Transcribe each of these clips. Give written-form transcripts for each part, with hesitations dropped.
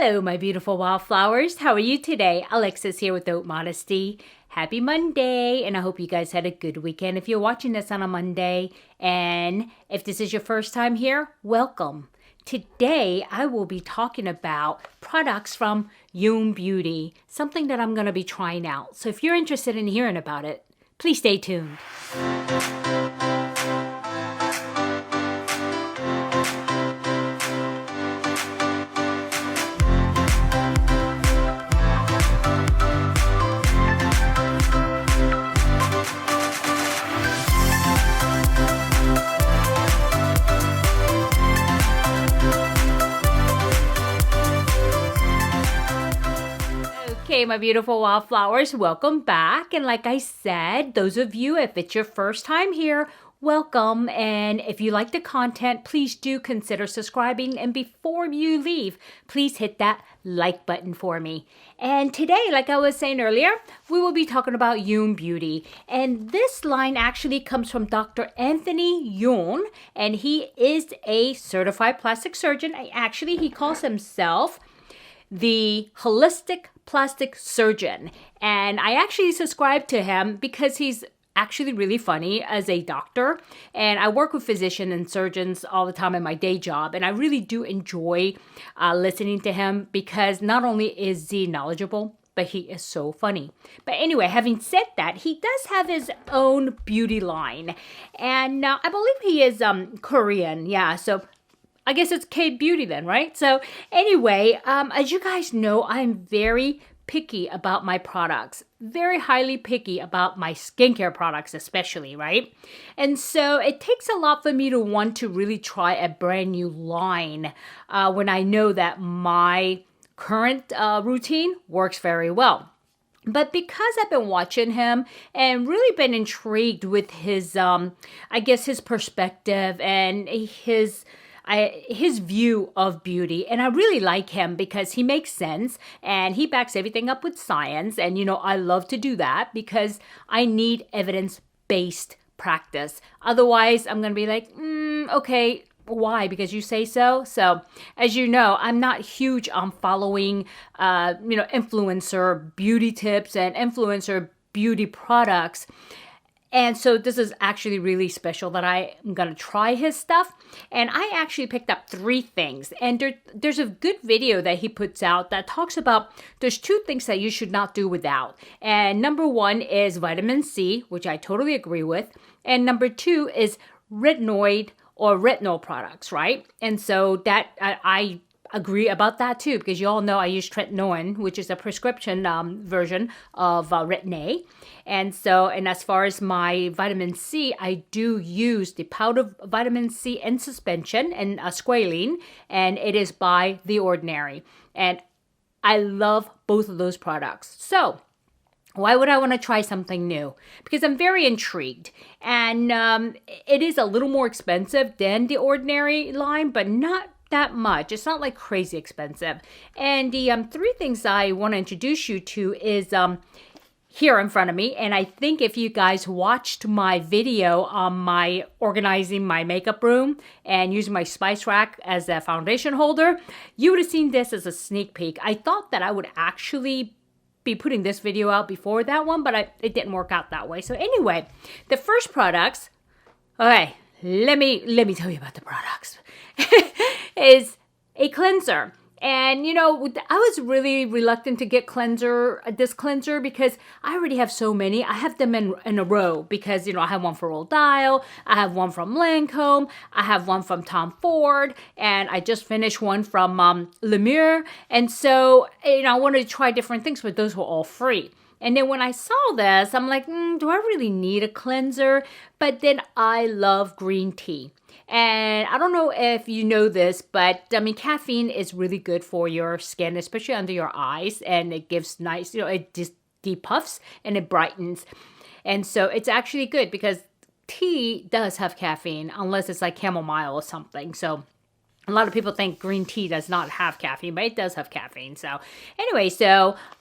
Hello, my beautiful wildflowers. How are you today? Alexis here with Haute Modesty. Happy Monday, and I hope you guys had a good weekend if you're watching this on a Monday. And if this is your first time here, welcome. Today, I will be talking about products from Youn Beauty, something that I'm going to be trying out. So if you're interested in hearing about it, please stay tuned. Okay, my beautiful wildflowers, welcome back. And like I said, those of you, if it's your first time here, welcome. And if you like the content, please do consider subscribing. And before you leave, please hit that like button for me. And today, like I was saying earlier, we will be talking about Youn Beauty. And this line actually comes from Dr. Anthony Youn, and he is a certified plastic surgeon. Actually, he calls himself the holistic plastic surgeon, and I actually subscribe to him because he's actually really funny as a doctor, and I work with physicians and surgeons all the time in my day job, and I really do enjoy listening to him because not only is he knowledgeable, but he is so funny. But anyway, having said that, he does have his own beauty line, and I believe he is Korean, yeah, so I guess it's K-beauty then, right? So anyway, as you guys know, I'm very picky about my products. Very highly picky about my skincare products especially, right? And so it takes a lot for me to want to really try a brand new line when I know that my current routine works very well. But because I've been watching him and really been intrigued with his, I guess his perspective and his view of beauty, and I really like him because he makes sense and he backs everything up with science, and you know I love to do that because I need evidence-based practice. Otherwise I'm gonna be like, okay, why? Because you say so. So as you know, I'm not huge on following influencer beauty tips and influencer beauty products. And so this is actually really special that I am going to try his stuff. And I actually picked up 3 things. And there's a good video that he puts out that talks about there's 2 things that you should not do without. And number 1 is vitamin C, which I totally agree with. And number 2 is retinoid or retinol products, right? And so that I agree about that too, because you all know I use tretinoin, which is a prescription version of Retin-A. And as far as my vitamin C, I do use the powdered vitamin C in suspension and squalene, and it is by The Ordinary. And I love both of those products. So why would I want to try something new? Because I'm very intrigued. And it is a little more expensive than The Ordinary line, but not that much. It's not like crazy expensive. And the 3 things I want to introduce you to is here in front of me. And I think if you guys watched my video on my organizing my makeup room and using my spice rack as a foundation holder, you would have seen this as a sneak peek. I thought that I would actually be putting this video out before that one, but it didn't work out that way. So anyway, the first products, okay, let me tell you about the products. Is a cleanser. And you know, I was really reluctant to get this cleanser because I already have so many. I have them in a row because, you know, I have one for Old Dial, I have one from Lancome, I have one from Tom Ford, and I just finished one from Lemire. And so, you know, I wanted to try different things, but those were all free. And then when I saw this, I'm like, do I really need a cleanser? But then I love green tea. And I don't know if you know this, but I mean, caffeine is really good for your skin, especially under your eyes. And it gives nice, you know, it just depuffs and it brightens. And so it's actually good because tea does have caffeine unless it's like chamomile or something. So a lot of people think green tea does not have caffeine, but it does have caffeine. So anyway,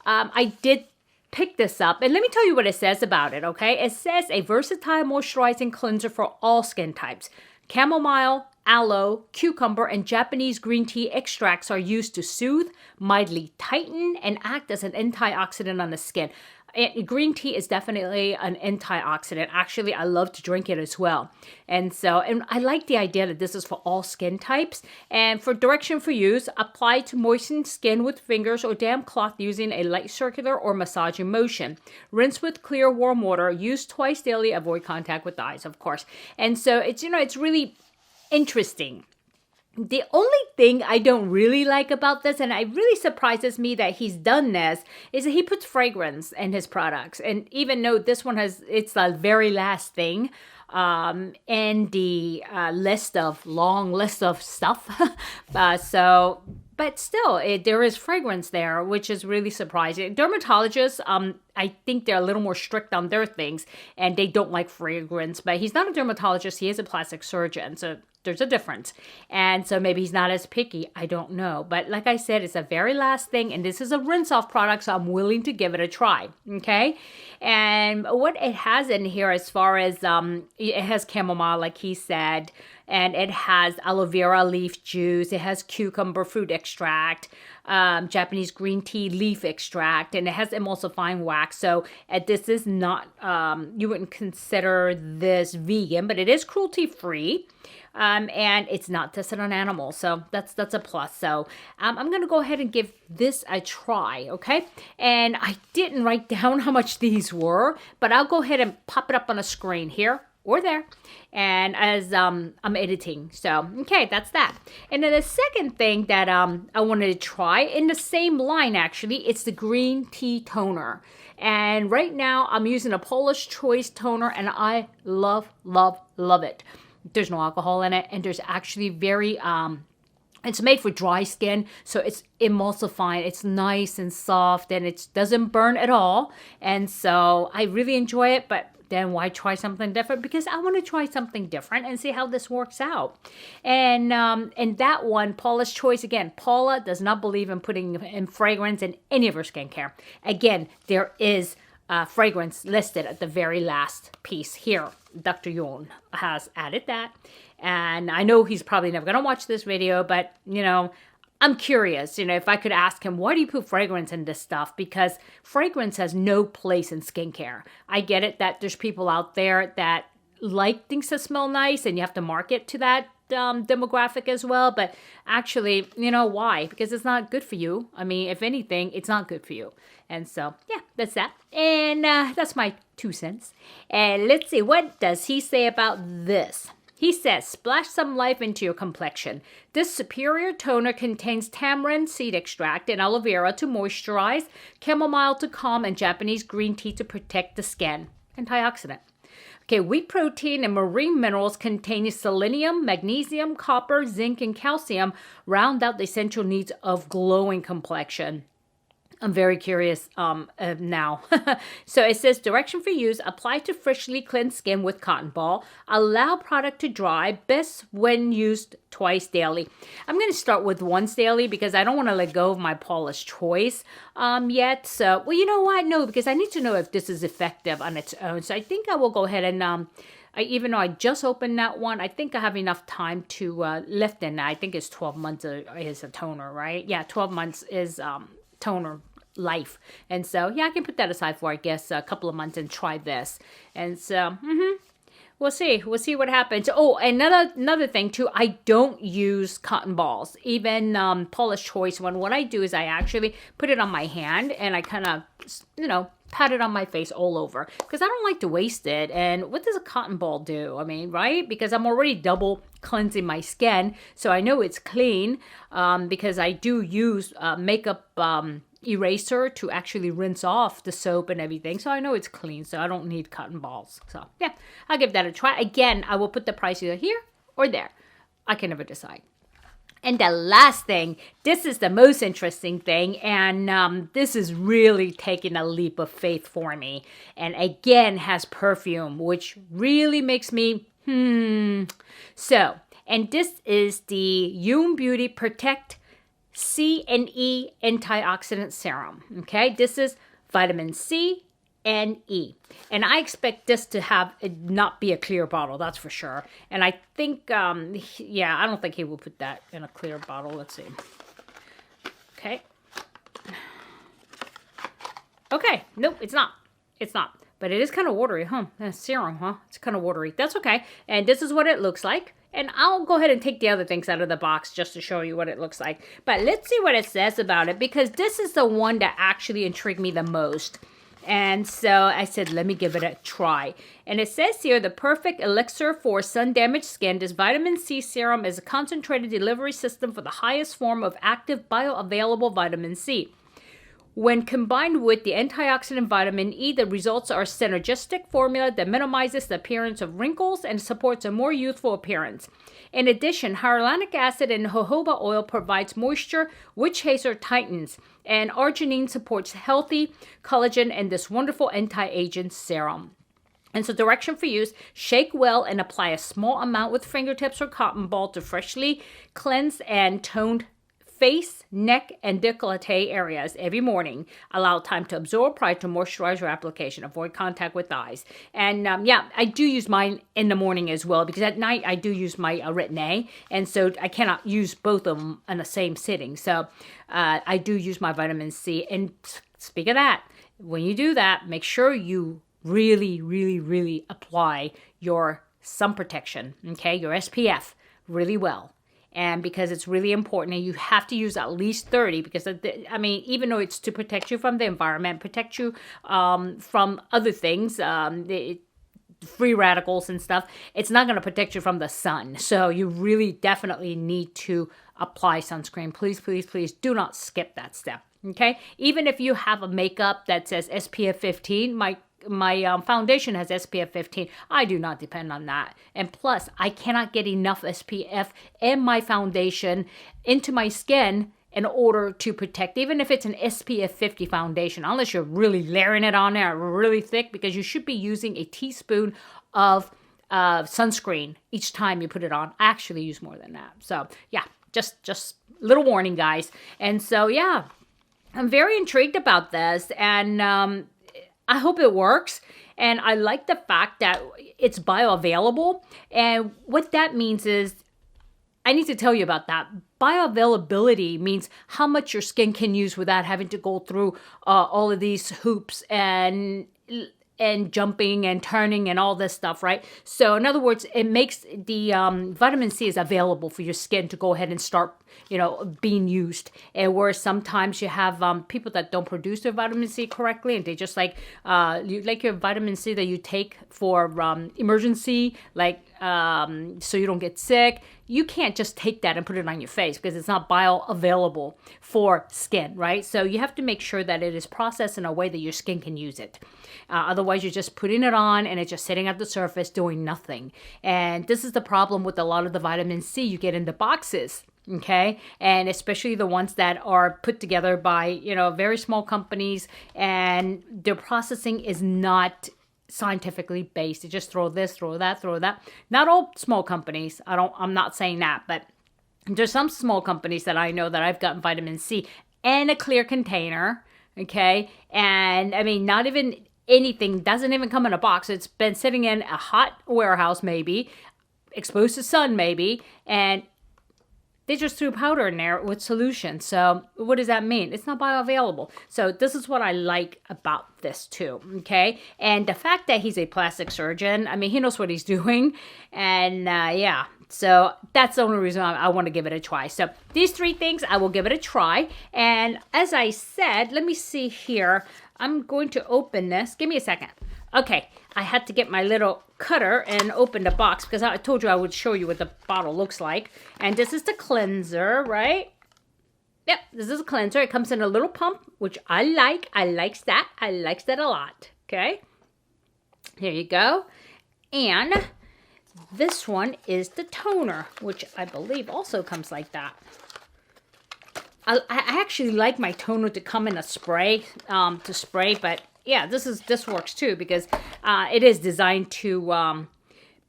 I did pick this up, and let me tell you what it says about it, okay? It says a versatile moisturizing cleanser for all skin types. Chamomile, aloe, cucumber, and Japanese green tea extracts are used to soothe, mildly tighten, and act as an antioxidant on the skin. Green tea is definitely an antioxidant. Actually, I love to drink it as well. And I like the idea that this is for all skin types. And for direction for use, apply to moisten skin with fingers or damp cloth using a light circular or massaging motion. Rinse with clear warm water. Use twice daily. Avoid contact with the eyes, of course. And so it's really interesting. The only thing I don't really like about this, and it really surprises me that he's done this, is that he puts fragrance in his products. And even though this one it's the very last thing in the long list of stuff. But still, there is fragrance there, which is really surprising. Dermatologists, I think they're a little more strict on their things, and they don't like fragrance. But he's not a dermatologist. He is a plastic surgeon, so there's a difference. And so maybe he's not as picky. I don't know. But like I said, it's the very last thing, and this is a rinse-off product, so I'm willing to give it a try, okay? And what it has in here as far as, it has chamomile, like he said, and it has aloe vera leaf juice, it has cucumber fruit extract, Japanese green tea leaf extract, and it has emulsifying wax. So this is not, you wouldn't consider this vegan, but it is cruelty-free. And it's not tested on animals, so that's a plus. So I'm gonna go ahead and give this a try, okay? And I didn't write down how much these were, but I'll go ahead and pop it up on a screen here or there, and as I'm editing. So okay, that's that. And then the second thing that I wanted to try in the same line, actually, it's the green tea toner. And right now I'm using a Paula's Choice toner, and I love it. There's no alcohol in it, and there's actually very, it's made for dry skin, so it's emulsifying. It's nice and soft, and it doesn't burn at all. And so I really enjoy it, but then why try something different? Because I want to try something different and see how this works out. And that one, Paula's Choice, again, Paula does not believe in putting in fragrance in any of her skincare. Again, there is fragrance listed at the very last piece here. Dr. Youn has added that. And I know he's probably never going to watch this video, but, I'm curious, if I could ask him, why do you put fragrance in this stuff? Because fragrance has no place in skincare. I get it that there's people out there that like things that smell nice, and you have to market to that demographic as well. But actually, why? Because it's not good for you. I mean, if anything, it's not good for you. And so, yeah, that's that. And that's my 2 cents. And let's see, what does he say about this? He says, splash some life into your complexion. This superior toner contains tamarind seed extract and aloe vera to moisturize, chamomile to calm, and Japanese green tea to protect the skin. Antioxidant. Okay, wheat protein and marine minerals containing selenium, magnesium, copper, zinc, and calcium round out the essential needs of glowing complexion. I'm very curious now. So it says, direction for use, apply to freshly cleansed skin with cotton ball. Allow product to dry, best when used twice daily. I'm going to start with once daily because I don't want to let go of my Paula's Choice yet. So, well, you know what? No, because I need to know if this is effective on its own. So I think I will go ahead and even though I just opened that one, I think I have enough time to lift in. I think it's 12 months is a toner, right? Yeah, 12 months is toner life. And so, yeah, I can put that aside for, I guess, a couple of months and try this. And so, we'll see. We'll see what happens. Oh, another thing, too, I don't use cotton balls. Even Paula's Choice one, what I do is I actually put it on my hand and I kind of, pat it on my face all over because I don't like to waste it. And what does a cotton ball do? I mean, right? Because I'm already double cleansing my skin, so I know it's clean because I do use makeup eraser to actually rinse off the soap and everything, so I know it's clean, so I don't need cotton balls. So yeah, I'll give that a try. Again, I will put the price either here or there. I can never decide. And the last thing, this is the most interesting thing, and this is really taking a leap of faith for me, and again has perfume, which really makes me So, and this is the Youn Beauty Protect C and E antioxidant serum. Okay, this is vitamin C, NE. And I expect this to have it not be a clear bottle, that's for sure. And I think, yeah, I don't think he will put that in a clear bottle. Let's see. Okay. Okay, nope, it's not. It's not. But it is kind of watery, huh? Serum, huh? It's kind of watery. That's okay. And this is what it looks like. And I'll go ahead and take the other things out of the box just to show you what it looks like. But let's see what it says about it, because this is the one that actually intrigued me the most. And so I said, let me give it a try. And it says here, the perfect elixir for sun-damaged skin. This vitamin C serum is a concentrated delivery system for the highest form of active bioavailable vitamin C. When combined with the antioxidant vitamin E, the results are a synergistic formula that minimizes the appearance of wrinkles and supports a more youthful appearance. In addition, hyaluronic acid and jojoba oil provides moisture, witch hazel tightens, and arginine supports healthy collagen and this wonderful anti-aging serum. And so direction for use, shake well and apply a small amount with fingertips or cotton ball to freshly cleansed and toned face, neck, and décolleté areas every morning. Allow time to absorb prior to moisturize your application. Avoid contact with eyes. And yeah, I do use mine in the morning as well, because at night I do use my Retin-A, and so I cannot use both of them in the same sitting. So I do use my vitamin C. And speak of that, when you do that, make sure you really apply your sun protection, okay, your SPF really well. And because it's really important, and you have to use at least 30, because, I mean, even though it's to protect you from the environment, protect you from other things, the free radicals and stuff, it's not going to protect you from the sun. So you really definitely need to apply sunscreen. Please do not skip that step, okay? Even if you have a makeup that says SPF 15, my foundation has SPF 15. I do not depend on that. And plus, I cannot get enough SPF in my foundation into my skin in order to protect, even if it's an SPF 50 foundation, unless you're really layering it on there really thick, because you should be using a teaspoon of sunscreen each time you put it on. I actually use more than that. So yeah, just little warning, guys. And so yeah, I'm very intrigued about this, and I hope it works. And I like the fact that it's bioavailable. And what that means is, I need to tell you about that. Bioavailability means how much your skin can use without having to go through all of these hoops and jumping and turning and all this stuff, right? So in other words, it makes the vitamin C is available for your skin to go ahead and start, being used. And where sometimes you have people that don't produce their vitamin C correctly, and they just like your vitamin C that you take for emergency, so you don't get sick. You can't just take that and put it on your face, because it's not bioavailable for skin, right? So you have to make sure that it is processed in a way that your skin can use it. Otherwise, you're just putting it on and it's just sitting at the surface doing nothing. And this is the problem with a lot of the vitamin C you get in the boxes. Okay, and especially the ones that are put together by, very small companies, and their processing is not scientifically based. They just throw this, throw that. Not all small companies. I'm not saying that, but there's some small companies that I know that I've gotten vitamin C in a clear container. Okay, and I mean, not even anything, doesn't even come in a box. It's been sitting in a hot warehouse, maybe exposed to sun, maybe, and they just threw powder in there with solution. So what does that mean? It's not bioavailable. So this is what I like about this too, okay? And the fact that he's a plastic surgeon, I mean, he knows what he's doing. And yeah, so that's the only reason I want to give it a try. So these three things, I will give it a try. And as I said, let me see here. I'm going to open this. Give me a second. Okay, I had to get my little cutter and open the box, because I told you I would show you what the bottle looks like. And this is the cleanser, right? Yep, this is a cleanser. It comes in a little pump, which I like. I likes that a lot, okay? Here you go. And this one is the toner, which I believe also comes like that. I actually like my toner to come in a spray, but yeah, this works too, because it is designed to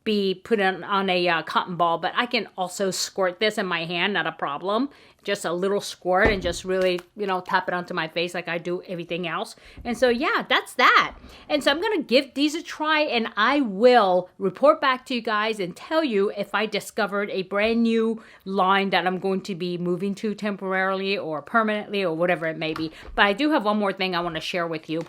be put on a cotton ball, but I can also squirt this in my hand, not a problem. Just a little squirt and just really, tap it onto my face like I do everything else. And so, yeah, that's that. And so I'm going to give these a try, and I will report back to you guys and tell you if I discovered a brand new line that I'm going to be moving to temporarily or permanently or whatever it may be. But I do have one more thing I want to share with you.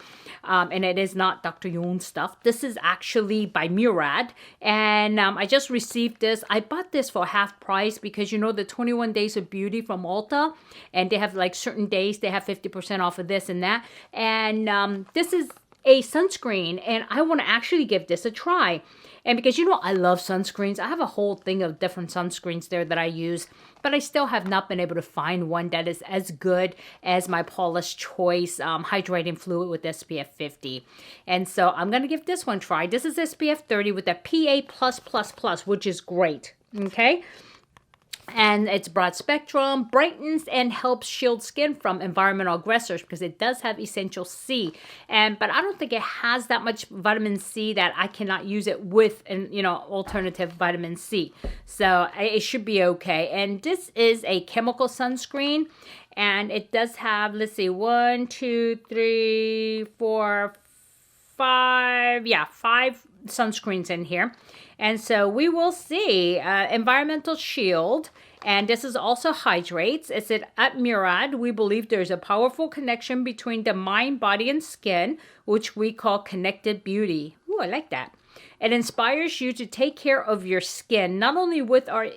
And it is not Dr. Youn stuff. This is actually by Murad. And I just received this. I bought this for half price because, the 21 Days of Beauty from Ulta. And they have like certain days, they have 50% off of this and that. And this is a sunscreen. And I want to actually give this a try. And because, I love sunscreens. I have a whole thing of different sunscreens there that I use. But I still have not been able to find one that is as good as my Paula's Choice Hydrating Fluid with SPF 50. And so I'm going to give this one a try. This is SPF 30 with a PA+++, which is great. Okay? And it's broad spectrum, brightens and helps shield skin from environmental aggressors because it does have essential C. But I don't think it has that much vitamin C that I cannot use it with an alternative vitamin C. So it should be okay. And this is a chemical sunscreen, and it does have, let's see, 1, 2, 3, 4, 5. Yeah, 5 sunscreens in here. And so we will see environmental shield. And this is also hydrates. It said at Murad, we believe there's a powerful connection between the mind, body, and skin, which we call connected beauty. Ooh, I like that. It inspires you to take care of your skin, not only with our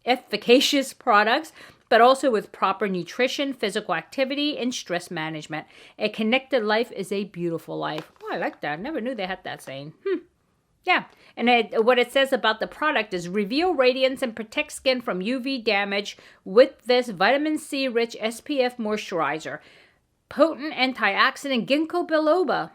efficacious products, but also with proper nutrition, physical activity, and stress management. A connected life is a beautiful life. Oh, I like that. I never knew they had that saying. Yeah, and what it says about the product is reveal radiance and protect skin from UV damage with this vitamin C rich SPF moisturizer. Potent antioxidant ginkgo biloba.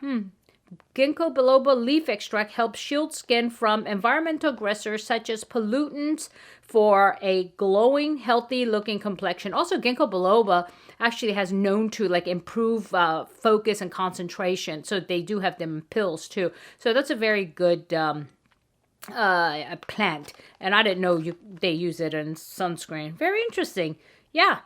Ginkgo biloba leaf extract helps shield skin from environmental aggressors such as pollutants for a glowing, healthy looking complexion. Also, ginkgo biloba actually has known to improve focus and concentration. So they do have them in pills too. So that's a very good plant. And I didn't know they use it in sunscreen. Very interesting. Yeah.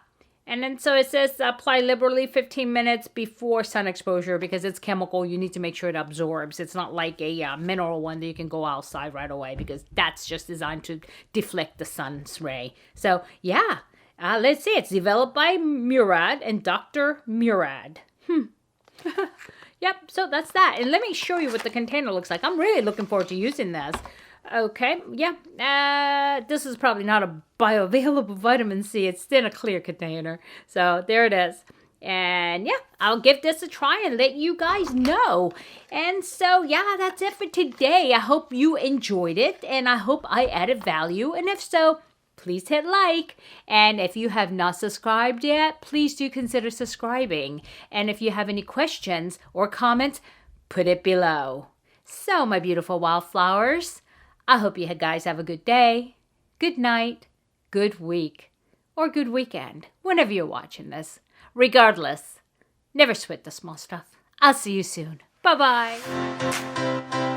And then so it says apply liberally 15 minutes before sun exposure because it's chemical. You need to make sure it absorbs. It's not like a mineral one that you can go outside right away because that's just designed to deflect the sun's ray. So yeah, let's see. It's developed by Murad and Dr. Murad. Yep, so that's that. And let me show you what the container looks like. I'm really looking forward to using this. Okay, yeah, this is probably not a bioavailable vitamin C. It's in a clear container. So there it is. And yeah, I'll give this a try and let you guys know. And so yeah, that's it for today. I hope you enjoyed it and I hope I added value. And if so, please hit like. And if you have not subscribed yet, please do consider subscribing. And if you have any questions or comments, put it below. So my beautiful wildflowers, I hope you guys have a good day, good night, good week, or good weekend, whenever you're watching this. Regardless, never sweat the small stuff. I'll see you soon. Bye-bye.